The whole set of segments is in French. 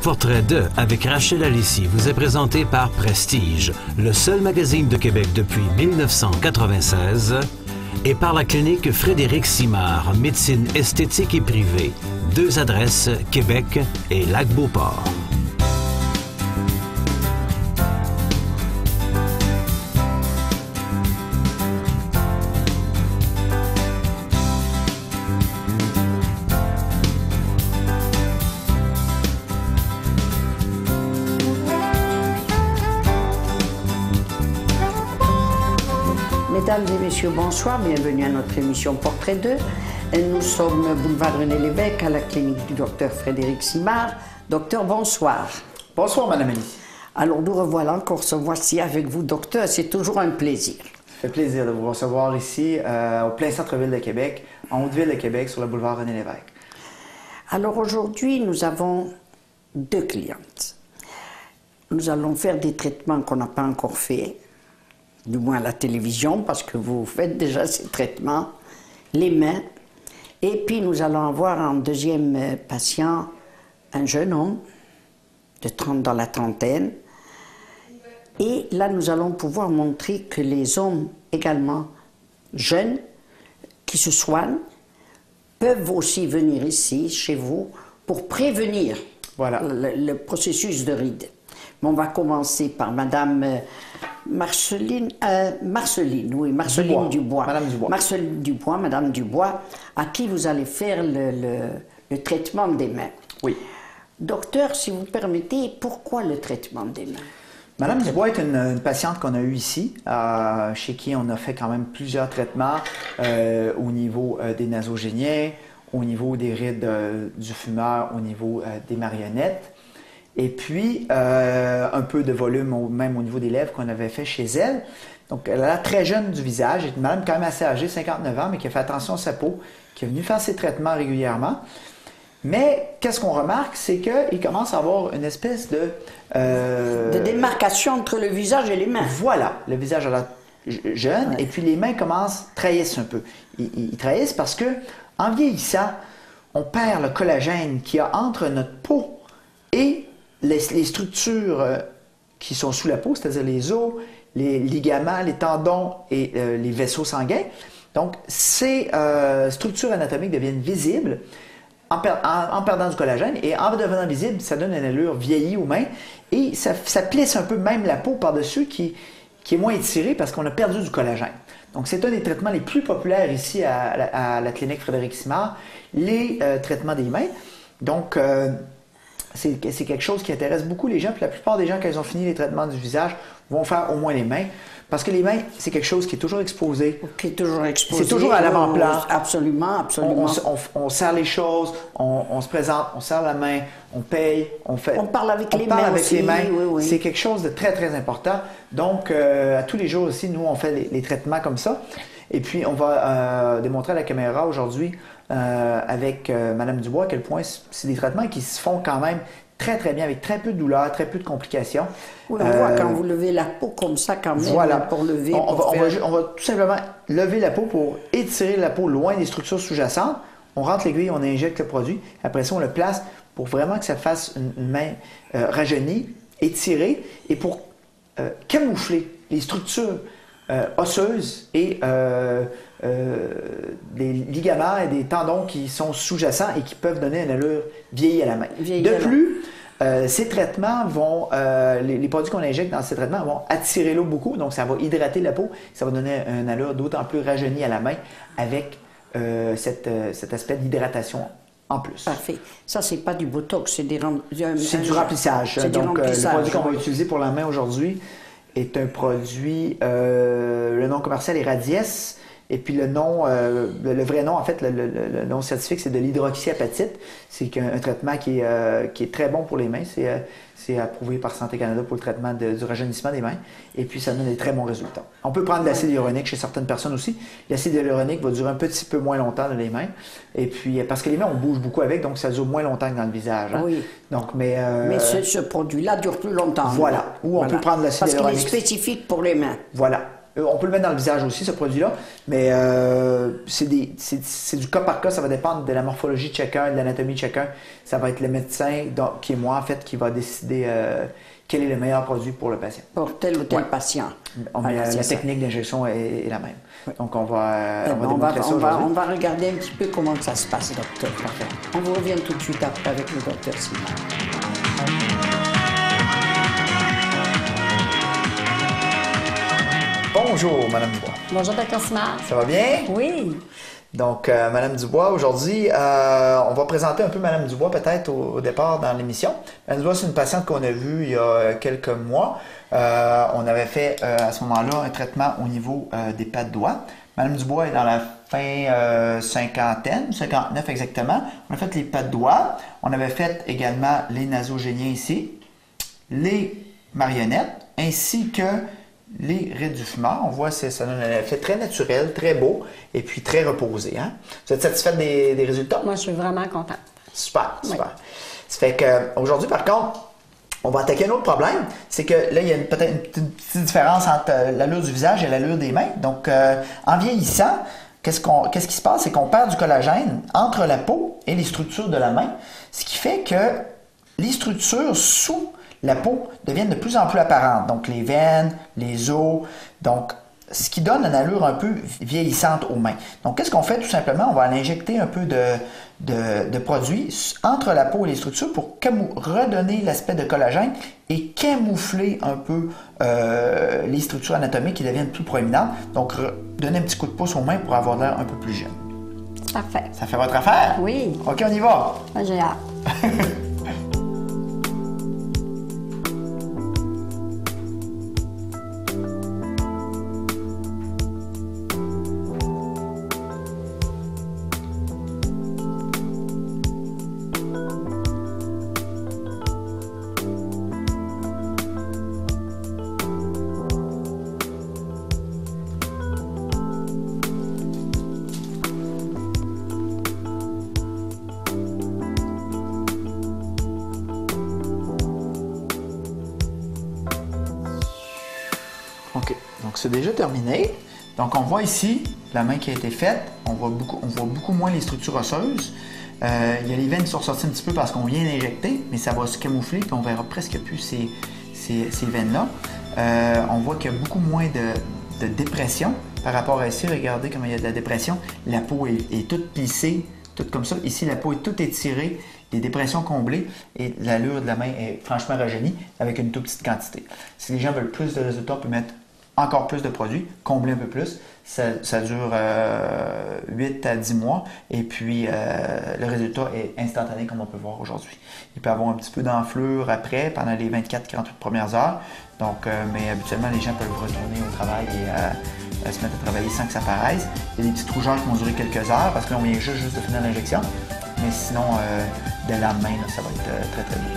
Portrait 2 avec Rachel Alissi vous est présenté par Prestige, le seul magazine de Québec depuis 1996, et par la clinique Frédéric Simard, médecine esthétique et privée. 2 adresses, Québec et Lac-Beauport. Mesdames et messieurs, bonsoir, bienvenue à notre émission Portrait 2. Nous sommes boulevard René-Lévesque à la clinique du docteur Frédéric Simard. Docteur, bonsoir. Bonsoir, Madame Alice. Alors, nous revoilà encore ce voici avec vous, docteur. C'est toujours un plaisir. Ça fait plaisir de vous recevoir ici, au plein centre-ville de Québec, en Haute-Ville de Québec, sur le boulevard René-Lévesque. Alors, aujourd'hui, nous avons 2 clientes. Nous allons faire des traitements qu'on n'a pas encore faits, du moins à la télévision, parce que vous faites déjà ces traitements, les mains. Et puis nous allons avoir en deuxième patient un jeune homme de 30 dans la trentaine. Et là, nous allons pouvoir montrer que les hommes également jeunes qui se soignent peuvent aussi venir ici, chez vous, pour prévenir le processus de rides. On va commencer par Madame Marceline Dubois. Madame Dubois. Marceline Dubois, Madame Dubois, à qui vous allez faire le traitement des mains. Oui. Docteur, si vous permettez, pourquoi le traitement des mains? Madame Dubois est une patiente qu'on a eue ici, chez qui on a fait quand même plusieurs traitements au niveau des nasogéniens, au niveau des rides du fumeur, au niveau des marionnettes. Et puis, un peu de volume, même au niveau des lèvres qu'on avait fait chez elle. Donc, elle a l'air très jeune du visage. Elle est une madame quand même assez âgée, 59 ans, mais qui a fait attention à sa peau, qui est venue faire ses traitements régulièrement. Mais, qu'est-ce qu'on remarque, c'est qu'il commence à avoir une espèce de démarcation entre le visage et les mains. Voilà, le visage a l'air jeune, ouais. Et puis les mains trahissent un peu. Ils trahissent parce que, en vieillissant, on perd le collagène qu'il y a entre notre peau et les structures qui sont sous la peau, c'est-à-dire les os, les ligaments, les tendons et les vaisseaux sanguins. Donc, ces structures anatomiques deviennent visibles en perdant du collagène, et en devenant visible, ça donne une allure vieillie aux mains, et ça plisse un peu même la peau par-dessus qui est moins étirée parce qu'on a perdu du collagène. Donc, c'est un des traitements les plus populaires ici à la clinique Frédéric Simard, les traitements des mains. Donc, c'est quelque chose qui intéresse beaucoup les gens, puis la plupart des gens, quand ils ont fini les traitements du visage, vont faire au moins les mains, parce que les mains, c'est quelque chose qui est toujours exposé. Qui est toujours exposé. C'est toujours à l'avant-plan. Absolument, absolument. On serre les choses, on se présente, on serre la main, on paye, on parle avec les mains aussi. Oui, oui. C'est quelque chose de très, très important. Donc, à tous les jours aussi, nous, on fait les traitements comme ça. Et puis, on va démontrer à la caméra aujourd'hui avec Madame Dubois à quel point c'est des traitements qui se font quand même très, très bien, avec très peu de douleur, très peu de complications. Oui, on voit quand vous levez la peau comme ça, quand même, voilà. Pour lever. On va tout simplement lever la peau pour étirer la peau loin des structures sous-jacentes. On rentre l'aiguille, on injecte le produit. Après ça, on le place pour vraiment que ça fasse une main rajeunie, étirée, et pour camoufler les structures osseuses et des ligaments et des tendons qui sont sous-jacents et qui peuvent donner une allure vieillie à la main. De plus, ces traitements vont, les produits qu'on injecte dans ces traitements vont attirer l'eau beaucoup, donc ça va hydrater la peau, ça va donner une allure d'autant plus rajeunie à la main avec cet aspect d'hydratation en plus. Parfait. Ça, c'est pas du botox, c'est du remplissage. Donc, le produit qu'on va utiliser pour la main aujourd'hui est un produit, le nom commercial est Radiesse, et puis le nom, le vrai nom, en fait, le nom scientifique, c'est de l'hydroxyapatite. C'est un traitement qui est très bon pour les mains. C'est approuvé par Santé Canada pour le traitement du rajeunissement des mains. Et puis, ça donne des très bons résultats. On peut prendre de l'acide hyaluronique chez certaines personnes aussi. L'acide hyaluronique va durer un petit peu moins longtemps dans les mains. Et puis, parce que les mains, on bouge beaucoup avec, donc ça dure moins longtemps que dans le visage. Hein? Oui. Donc, mais ce produit-là dure plus longtemps. Voilà. Ou on peut prendre de l'acide hyaluronique. Parce qu'il est spécifique pour les mains. Voilà. On peut le mettre dans le visage aussi, ce produit-là, mais c'est du cas par cas. Ça va dépendre de la morphologie de chacun, de l'anatomie de chacun. Ça va être le médecin, qui est moi, en fait, qui va décider quel est le meilleur produit pour le patient. Pour tel ou tel patient. La technique d'injection est la même. Donc, on va démontrer ça aujourd'hui. On va regarder un petit peu comment ça se passe, docteur. Parfait. On vous revient tout de suite après avec le docteur Simard. Bonjour, Madame Dubois. Bonjour, Dr. Simard. Ça va bien? Oui. Donc, Madame Dubois, aujourd'hui, on va présenter un peu Madame Dubois peut-être au départ dans l'émission. Madame Dubois, c'est une patiente qu'on a vue il y a quelques mois. On avait fait à ce moment-là un traitement au niveau des pas de doigts. Madame Dubois est dans la fin cinquantaine, 59 exactement. On a fait les pas de doigts. On avait fait également les nasogéniens ici, les marionnettes, ainsi que les rides du fumeur. On voit que ça donne un effet très naturel, très beau et puis très reposé. Hein? Vous êtes satisfaite des résultats? Moi, je suis vraiment contente. Super, super. Oui. Ça fait qu'aujourd'hui, par contre, on va attaquer un autre problème. C'est que là, il y a peut-être une petite différence entre l'allure du visage et l'allure des mains. Donc, en vieillissant, qu'est-ce qui se passe? C'est qu'on perd du collagène entre la peau et les structures de la main, ce qui fait que les structures sous la peau deviennent de plus en plus apparentes. Donc, les veines, les os, donc ce qui donne une allure un peu vieillissante aux mains. Donc, qu'est-ce qu'on fait? Tout simplement, on va aller injecter un peu de produit entre la peau et les structures pour redonner l'aspect de collagène et camoufler un peu les structures anatomiques qui deviennent plus proéminentes. Donc, donner un petit coup de pouce aux mains pour avoir l'air un peu plus jeune. Parfait. Ça fait votre affaire? Oui. OK, on y va. Moi, j'ai hâte. OK, donc c'est déjà terminé. Donc on voit ici la main qui a été faite. On voit beaucoup moins les structures osseuses. Il y a les veines qui sont ressorties un petit peu parce qu'on vient d'injecter, mais ça va se camoufler et on verra presque plus ces veines-là. On voit qu'il y a beaucoup moins de dépression par rapport à ici. Regardez comment il y a de la dépression. La peau est toute plissée, toute comme ça. Ici, la peau est toute étirée, les dépressions comblées et l'allure de la main est franchement rajeunie avec une toute petite quantité. Si les gens veulent plus de résultats, on peut mettre encore plus de produits, combler un peu plus. Ça dure 8 à 10 mois et puis le résultat est instantané comme on peut voir aujourd'hui. Il peut y avoir un petit peu d'enflure après, pendant les 24-48 premières heures. Donc, mais habituellement, les gens peuvent retourner au travail et se mettre à travailler sans que ça paraisse. Il y a des petites rougeurs qui vont durer quelques heures parce que là, on vient juste de finir l'injection. Mais sinon, dès le lendemain, là, ça va être très, très bien.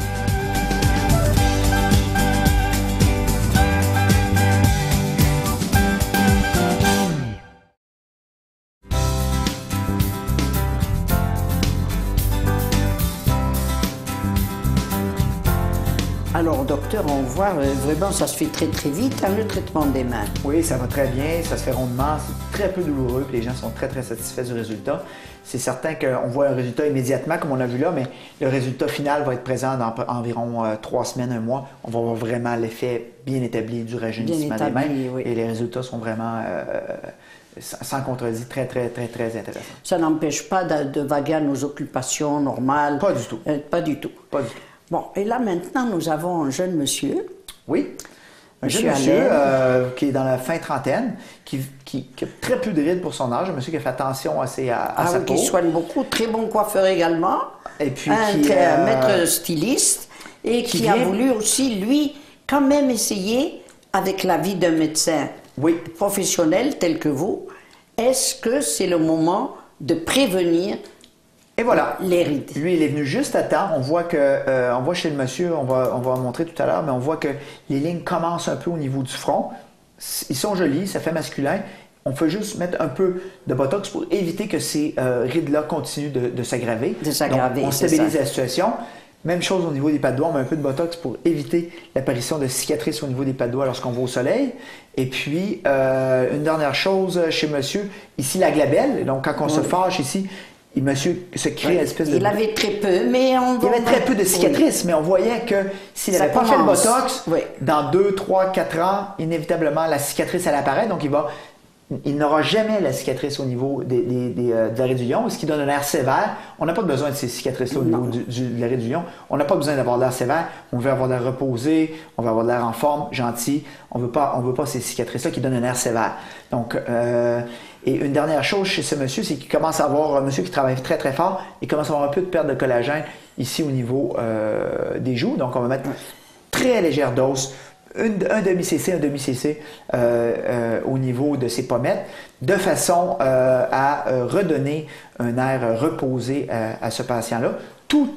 Alors, docteur, on voit vraiment ça se fait très très vite, hein, le traitement des mains. Oui, ça va très bien, ça se fait rondement, c'est très peu douloureux, puis les gens sont très très satisfaits du résultat. C'est certain qu'on voit un résultat immédiatement, comme on a vu là, mais le résultat final va être présent dans environ 3 semaines, 1 mois. On va voir vraiment l'effet bien établi du rajeunissement des mains. Oui. Et les résultats sont vraiment, sans contredit, très très très très intéressants. Ça n'empêche pas de vaguer à nos occupations normales. Pas du tout. Pas du tout. Pas du tout. Bon, et là maintenant, nous avons un jeune monsieur. Oui. Un jeune monsieur qui est dans la fin trentaine, qui a très peu de rides pour son âge, un monsieur qui a fait attention à sa peau. Qui soigne beaucoup, très bon coiffeur également, et puis un maître styliste, et qui a voulu aussi, lui, quand même essayer, avec l'avis d'un médecin professionnel tel que vous, est-ce que c'est le moment de prévenir et voilà. Les rides? Lui, il est venu juste à temps. On voit chez le monsieur, on va montrer tout à l'heure, mais on voit que les lignes commencent un peu au niveau du front. Ils sont jolis, ça fait masculin. On peut juste mettre un peu de botox pour éviter que ces rides-là continuent de s'aggraver. De s'aggraver, on stabilise la situation. Même chose au niveau des pattes de doigts, on met un peu de botox pour éviter l'apparition de cicatrices au niveau des pattes de doigts lorsqu'on va au soleil. Et puis, une dernière chose chez monsieur, ici la glabelle. Donc, quand on se fâche ici, monsieur se crée une espèce de... Il avait très peu, mais Il y avait très peu de cicatrices, mais on voyait que s'il n'avait pas fait le botox, dans 2, 3, 4 ans, inévitablement, la cicatrice, elle apparaît. Donc, il n'aura jamais la cicatrice au niveau de l'arrêt du lion, ce qui donne un air sévère. On n'a pas besoin de ces cicatrices-là au niveau de l'arrêt du lion. On n'a pas besoin d'avoir l'air sévère. On veut avoir l'air reposé, on veut avoir l'air en forme, gentil. On veut pas ces cicatrices-là qui donnent un air sévère. Donc, et une dernière chose chez ce monsieur, c'est qu'il commence à avoir, un monsieur qui travaille très très fort, il commence à avoir un peu de perte de collagène ici au niveau des joues. Donc, on va mettre très légère dose. Un demi-cc, au niveau de ses pommettes, de façon à redonner un air reposé à ce patient-là, tout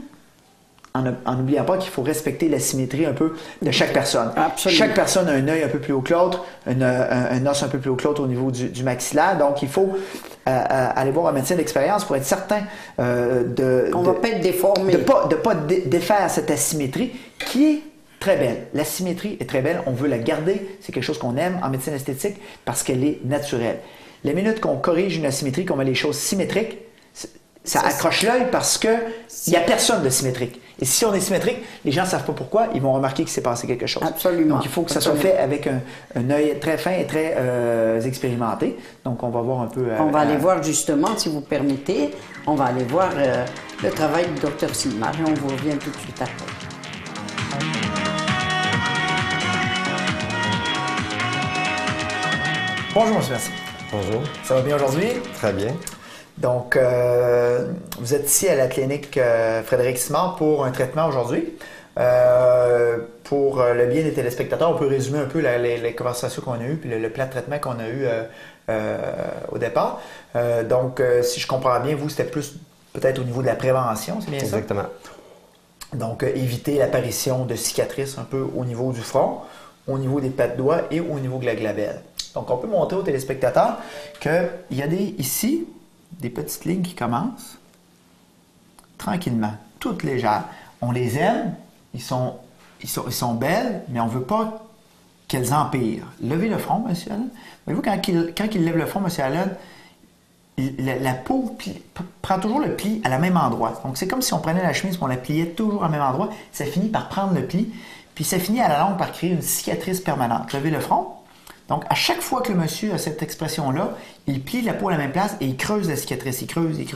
en n'oubliant pas qu'il faut respecter la symétrie un peu de chaque personne. Absolument. Chaque personne a un œil un peu plus haut que l'autre, un os un peu plus haut que l'autre au niveau du maxillaire, donc il faut aller voir un médecin d'expérience pour être certain on ne va pas être déformé. de pas défaire cette asymétrie qui est très belle. La symétrie est très belle. On veut la garder. C'est quelque chose qu'on aime en médecine esthétique parce qu'elle est naturelle. La minute qu'on corrige une asymétrie, qu'on met les choses symétriques, ça accroche l'œil parce qu'il n'y a personne de symétrique. Et si on est symétrique, les gens ne savent pas pourquoi, ils vont remarquer qu'il s'est passé quelque chose. Absolument. Donc, il faut que ça soit fait avec un œil très fin et très expérimenté. Donc, on va voir un peu... on va aller voir justement, si vous permettez, on va aller voir le travail du Dr Simard et on vous revient tout de suite après. Bonjour, M. Mercier. Bonjour. Ça va bien aujourd'hui? Très bien. Donc, vous êtes ici à la clinique Frédéric Simard pour un traitement aujourd'hui. Pour le bien des téléspectateurs, on peut résumer un peu les conversations qu'on a eues puis le plan de traitement qu'on a eu au départ. Donc, si je comprends bien, vous, c'était plus peut-être au niveau de la prévention, c'est bien ça? Exactement. Donc, éviter l'apparition de cicatrices un peu au niveau du front, au niveau des pattes de doigts et au niveau de la glabelle. Donc, on peut montrer aux téléspectateurs qu'il y a ici des petites lignes qui commencent tranquillement, toutes légères. On les aime, ils sont belles, mais on ne veut pas qu'elles empirent. Levez le front, M. Allen. Voyez-vous, quand il lève le front, M. Allen, la peau prend toujours le pli à la même endroit. Donc, c'est comme si on prenait la chemise et on la pliait toujours au même endroit. Ça finit par prendre le pli, puis ça finit à la longue par créer une cicatrice permanente. Levez le front. Donc, à chaque fois que le monsieur a cette expression-là, il plie la peau à la même place et il creuse la cicatrice. Il creuse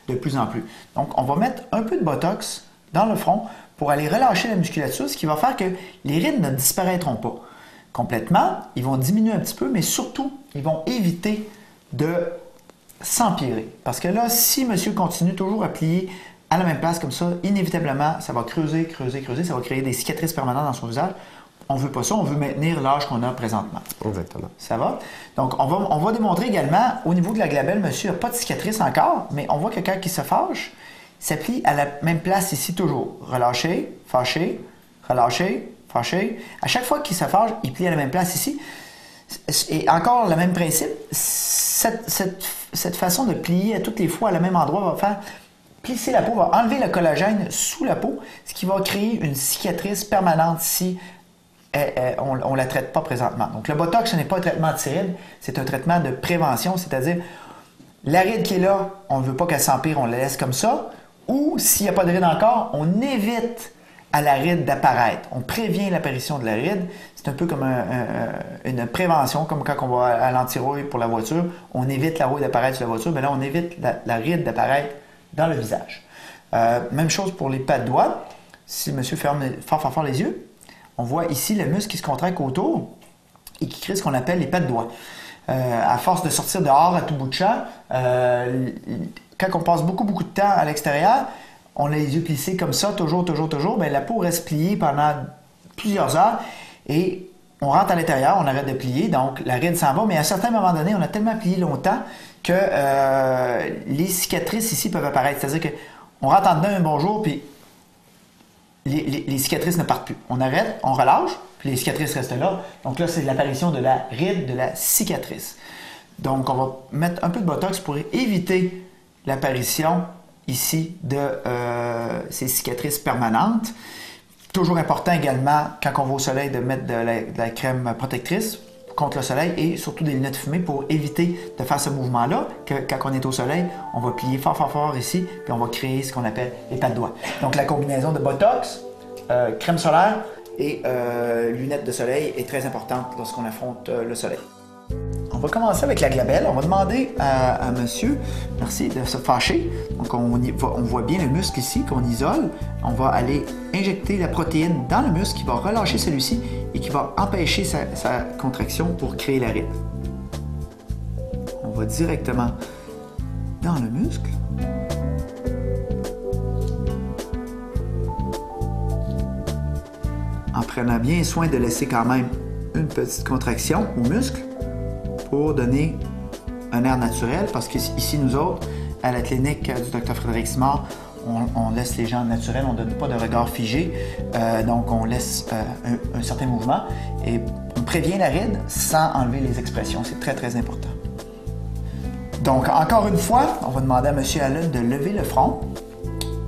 de plus en plus. Donc, on va mettre un peu de botox dans le front pour aller relâcher la musculature, ce qui va faire que les rides ne disparaîtront pas complètement. Ils vont diminuer un petit peu, mais surtout, ils vont éviter de s'empirer. Parce que là, si monsieur continue toujours à plier à la même place comme ça, inévitablement, ça va creuser, ça va créer des cicatrices permanentes dans son visage. On ne veut pas ça, on veut maintenir l'âge qu'on a présentement. Exactement. Ça va? Donc, on va démontrer également, au niveau de la glabelle, monsieur n'a pas de cicatrice encore, mais on voit que quand il se fâche, ça plie à la même place ici toujours. Relâché, fâché, relâché, fâché. À chaque fois qu'il se fâche, il plie à la même place ici. Et encore le même principe, cette façon de plier à toutes les fois à le même endroit va faire plisser la peau, va enlever le collagène sous la peau, ce qui va créer une cicatrice permanente si on ne la traite pas présentement. Donc le botox, ce n'est pas un traitement anti-ride, c'est un traitement de prévention, c'est-à-dire la ride qui est là, on ne veut pas qu'elle s'empire, on la laisse comme ça, ou s'il n'y a pas de ride encore, on évite à la ride d'apparaître. On prévient l'apparition de la ride. C'est un peu comme une prévention, comme quand on va à l'anti-rouille pour la voiture. On évite la rouille d'apparaître sur la voiture, mais là, on évite la ride d'apparaître dans le visage. Même chose pour les pattes de doigts. Si monsieur ferme fort les yeux, on voit ici le muscle qui se contracte autour et qui crée ce qu'on appelle les pattes de doigts. À force de sortir dehors à tout bout de champ, quand on passe beaucoup de temps à l'extérieur, on a les yeux plissés comme ça, toujours, bien, la peau reste pliée pendant plusieurs heures et on rentre à l'intérieur, on arrête de plier, donc la ride s'en va, mais à un certain moment donné, on a tellement plié longtemps que les cicatrices ici peuvent apparaître. C'est-à-dire qu'on rentre en dedans un bonjour, puis les cicatrices ne partent plus. On arrête, on relâche, puis les cicatrices restent là. Donc là, c'est l'apparition de la ride, de la cicatrice. Donc, on va mettre un peu de botox pour éviter l'apparition ici de ces cicatrices permanentes. Toujours important également, quand on va au soleil, de mettre de la crème protectrice contre le soleil et surtout des lunettes fumées pour éviter de faire ce mouvement-là. Quand on est au soleil, on va plier fort, fort, fort ici, puis on va créer ce qu'on appelle les pas de doigts. Donc la combinaison de Botox, crème solaire et lunettes de soleil est très importante lorsqu'on affronte le soleil. On va commencer avec la glabelle. On va demander à monsieur, merci, de se fâcher. Donc on voit bien le muscle ici qu'on isole. On va aller injecter la protéine dans le muscle qui va relâcher celui-ci et qui va empêcher sa contraction pour créer la ride. On va directement dans le muscle. En prenant bien soin de laisser quand même une petite contraction au muscle pour donner un air naturel, parce qu'ici, nous autres, à la clinique du Dr Frédéric Simard, on laisse les gens naturels, on ne donne pas de regard figé, donc on laisse un certain mouvement et on prévient la ride sans enlever les expressions. C'est très, très important. Donc, encore une fois, on va demander à M. Allen de lever le front.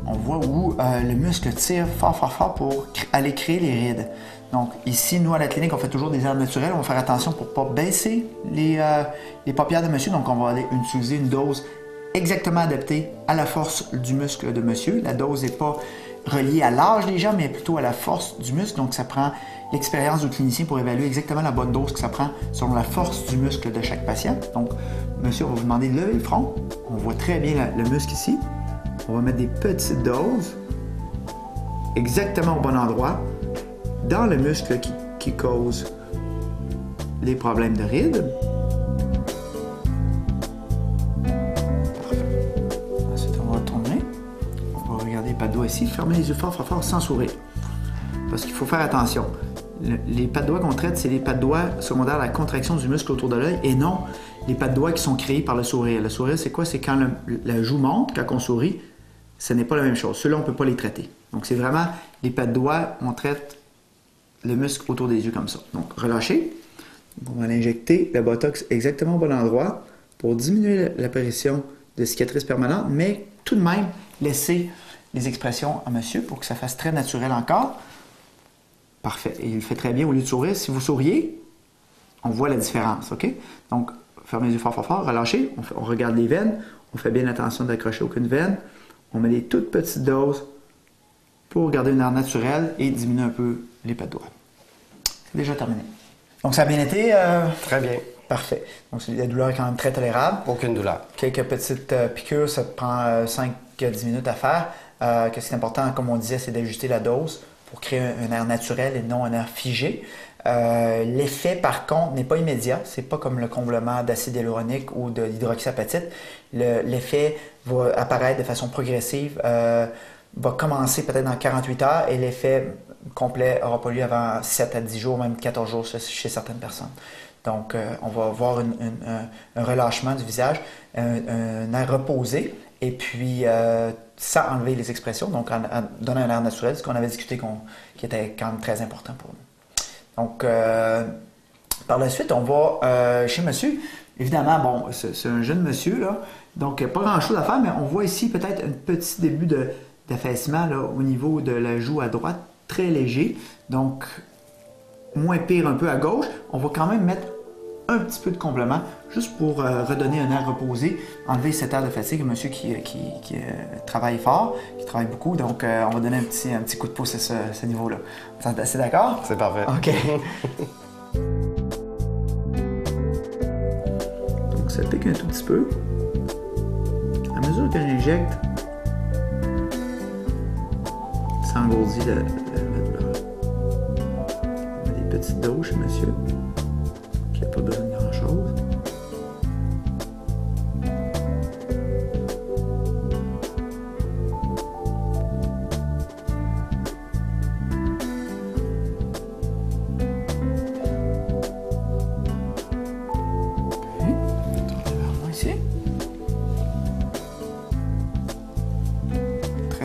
On voit où le muscle tire fort, fort, fort pour aller créer les rides. Donc ici, nous à la clinique, on fait toujours des airs naturels. On va faire attention pour ne pas baisser les paupières de monsieur. Donc on va aller utiliser une dose exactement adaptée à la force du muscle de monsieur. La dose n'est pas reliée à l'âge des gens, mais plutôt à la force du muscle. Donc ça prend l'expérience du clinicien pour évaluer exactement la bonne dose que ça prend selon la force du muscle de chaque patient. Donc monsieur, on va vous demander de lever le front. On voit très bien le muscle ici. On va mettre des petites doses exactement au bon endroit dans le muscle qui cause les problèmes de rides. Parfait. Ensuite, on va retourner. On va regarder les pas de doigts ici. Fermez les yeux fort, fort, fort, sans sourire. Parce qu'il faut faire attention. Les pas de doigts qu'on traite, c'est les pas de doigts secondaires à la contraction du muscle autour de l'œil et non les pas de doigts qui sont créés par le sourire. Le sourire, c'est quoi? C'est quand la joue monte, quand on sourit, ce n'est pas la même chose. Ceux-là, on ne peut pas les traiter. Donc, c'est vraiment les pas de doigts, on traite le muscle autour des yeux comme ça. Donc, relâchez. On va injecter le Botox exactement au bon endroit pour diminuer l'apparition de cicatrices permanentes, mais tout de même, laisser les expressions à monsieur pour que ça fasse très naturel encore. Parfait. Et il le fait très bien au lieu de sourire. Si vous souriez, on voit la différence, OK? Donc, fermez les yeux fort, fort, fort, relâchez. On regarde les veines. On fait bien attention d'accrocher aucune veine. On met des toutes petites doses pour garder une air naturelle et diminuer un peu les pas de doigts. C'est déjà terminé. Donc, ça a bien été? Très bien. Parfait. Donc, la douleur est quand même très tolérable. Aucune douleur. Quelques petites piqûres, ça prend 5-10 minutes à faire. Qu'est-ce qui est important, comme on disait, c'est d'ajuster la dose pour créer un air naturel et non un air figé. L'effet, par contre, n'est pas immédiat. C'est pas comme le comblement d'acide hyaluronique ou de l'hydroxyapatite. L'effet va apparaître de façon progressive, va commencer peut-être dans 48 heures et l'effet complet n'aura pas lieu avant 7 à 10 jours, même 14 jours chez certaines personnes. Donc, on va avoir un relâchement du visage, un air reposé et puis sans enlever les expressions, donc en donnant un air naturel, ce qu'on avait discuté qui était quand même très important pour nous. Donc, par la suite, on va chez monsieur. Évidemment, bon, c'est un jeune monsieur, là, donc pas grand-chose à faire, mais on voit ici peut-être un petit début d'affaissement au niveau de la joue à droite, très léger, donc moins pire un peu à gauche. On va quand même mettre un petit peu de complément, juste pour redonner un air reposé, enlever cet air de fatigue. Un monsieur qui travaille fort, qui travaille beaucoup, donc on va donner un petit coup de pouce à ce niveau-là. C'est d'accord? C'est parfait. OK. Donc ça pique un tout petit peu. À mesure que j'injecte, ça engourdit la douleur. On met des petites doses chez monsieur, qui n'a pas besoin de grand-chose.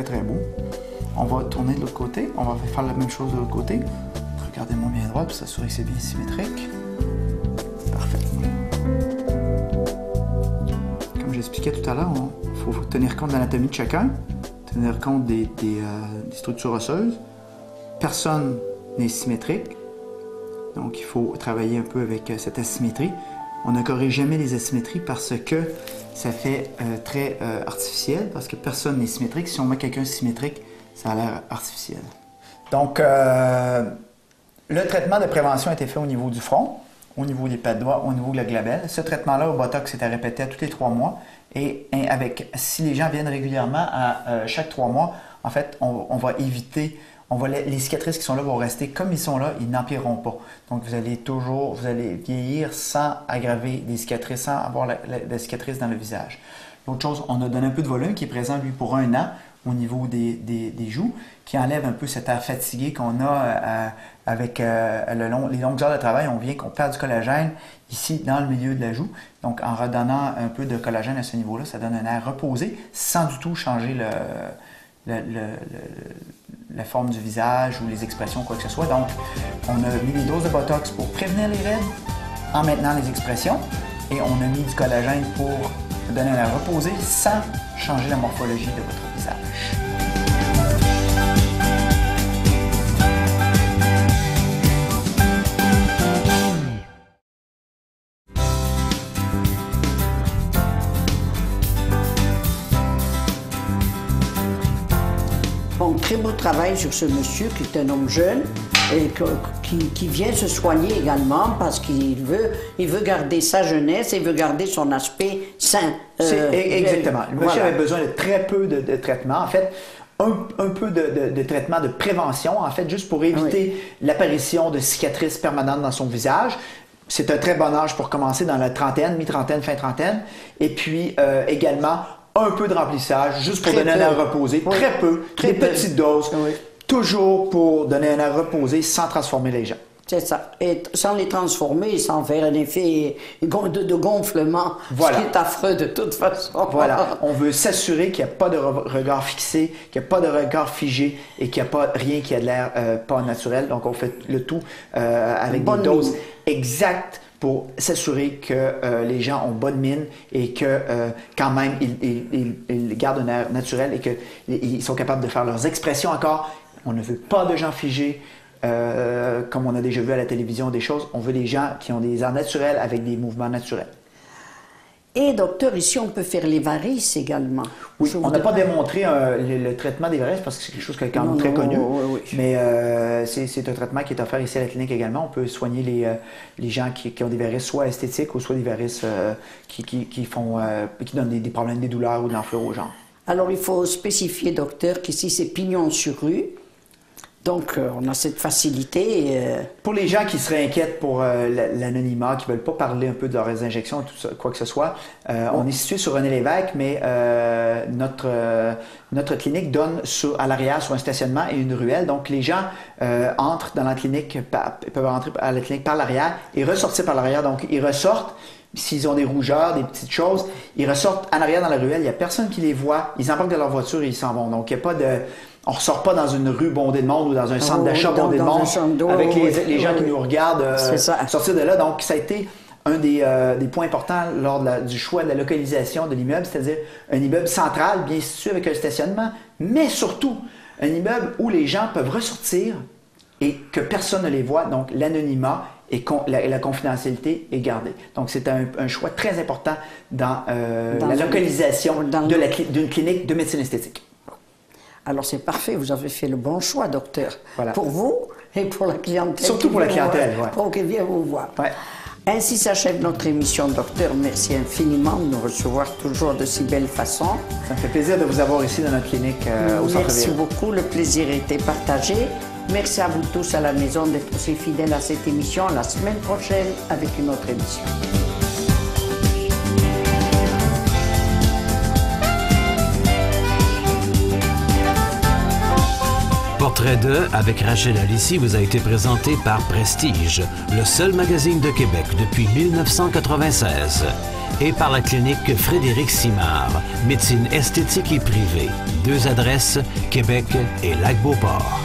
Très beau. On va tourner de l'autre côté. On va faire la même chose de l'autre côté. Regardez-moi bien droit pour s'assurer que c'est bien symétrique. Parfait. Comme j'expliquais tout à l'heure, il faut tenir compte de l'anatomie de chacun, tenir compte des structures osseuses. Personne n'est symétrique, donc il faut travailler un peu avec cette asymétrie. On ne corrige jamais les asymétries parce que ça fait très artificiel, parce que personne n'est symétrique. Si on met quelqu'un symétrique, ça a l'air artificiel. Donc, le traitement de prévention a été fait au niveau du front, au niveau des pas de doigts, au niveau de la glabelle. Ce traitement-là au Botox était répété à tous les 3 mois. Et si les gens viennent régulièrement à chaque 3 mois, en fait, on va éviter, les cicatrices qui sont là vont rester comme ils sont là, ils n'empireront pas. Donc, vous allez vieillir sans aggraver des cicatrices, sans avoir la cicatrice dans le visage. L'autre chose, on a donné un peu de volume qui est présent, lui, pour 1 an au niveau des joues, qui enlève un peu cet air fatigué qu'on a avec les longues heures de travail. On vient qu'on perd du collagène ici dans le milieu de la joue. Donc, en redonnant un peu de collagène à ce niveau-là, ça donne un air reposé sans du tout changer la forme du visage ou les expressions, quoi que ce soit. Donc, on a mis des doses de Botox pour prévenir les rides en maintenant les expressions et on a mis du collagène pour donner un air reposé sans changer la morphologie de votre visage. Bon, très beau travail sur ce monsieur qui est un homme jeune et qui vient se soigner également parce qu'il veut garder sa jeunesse et il veut garder son aspect sain. Exactement. Le monsieur voilà. avait besoin de très peu de traitement. En fait, un peu de traitement de prévention, en fait, juste pour éviter l'apparition de cicatrices permanentes dans son visage. C'est un très bon âge pour commencer dans la trentaine, mi-trentaine, fin trentaine. Et puis également, un peu de remplissage, juste pour donner un air reposé, très peu, des petites doses, toujours pour donner un air reposé sans transformer les gens. C'est ça. Et sans les transformer, sans faire un effet de gonflement, voilà. Ce qui est affreux de toute façon. Voilà. On veut s'assurer qu'il n'y a pas de regard fixé, qu'il n'y a pas de regard figé et qu'il n'y a pas rien qui a de l'air pas naturel. Donc, on fait le tout avec des doses exactes pour s'assurer que les gens ont bonne mine et que quand même ils gardent un air naturel et qu'ils sont capables de faire leurs expressions encore. On ne veut pas de gens figés, comme on a déjà vu à la télévision des choses. On veut des gens qui ont des airs naturels avec des mouvements naturels. Et docteur, ici on peut faire les varices également. Oui, on n'a pas démontré le traitement des varices parce que c'est quelque chose qui est quand même très connu. Oui. Mais c'est un traitement qui est offert ici à la clinique également. On peut soigner les gens qui ont des varices soit esthétiques ou soit des varices qui donnent des problèmes, des douleurs ou de l'enflure aux jambes. Alors il faut spécifier, docteur, qu'ici c'est pignon sur rue. Donc, on a cette facilité. Pour les gens qui seraient inquiètes pour l'anonymat, qui ne veulent pas parler un peu de leurs injections, tout ça, quoi que ce soit, on est situé sur René Lévesque, mais notre clinique donne à l'arrière sur un stationnement et une ruelle. Donc, les gens entrent dans la clinique, peuvent entrer à la clinique par l'arrière et ressortir par l'arrière. Donc, ils ressortent. S'ils ont des rougeurs, des petites choses, ils ressortent en arrière dans la ruelle. Il n'y a personne qui les voit. Ils embarquent de leur voiture et ils s'en vont. Donc, il n'y a pas de... On ne ressort pas dans une rue bondée de monde ou dans un centre d'achat bondé de monde avec les gens qui nous regardent sortir de là. Donc, ça a été un des points importants lors du choix de la localisation de l'immeuble, c'est-à-dire un immeuble central, bien situé avec un stationnement, mais surtout un immeuble où les gens peuvent ressortir et que personne ne les voit. Donc, l'anonymat et la confidentialité est gardée. Donc, c'est un choix très important dans la localisation d'une clinique de médecine esthétique. Alors, c'est parfait, vous avez fait le bon choix, docteur. Voilà. Pour vous et pour la clientèle. Surtout pour la clientèle, oui. Pour qu'elle vienne vous voir. Ouais. Ainsi s'achève notre émission, docteur. Merci infiniment de nous recevoir toujours de si belle façon. Ça me fait plaisir de vous avoir ici dans notre clinique au centre-ville. Merci beaucoup, le plaisir a été partagé. Merci à vous tous à la maison d'être aussi fidèles à cette émission. La semaine prochaine avec une autre émission. Portrait de avec Rachel Alissi vous a été présenté par Prestige, le seul magazine de Québec depuis 1996, et par la clinique Frédéric Simard, médecine esthétique et privée. 2 adresses, Québec et Lac-Beauport.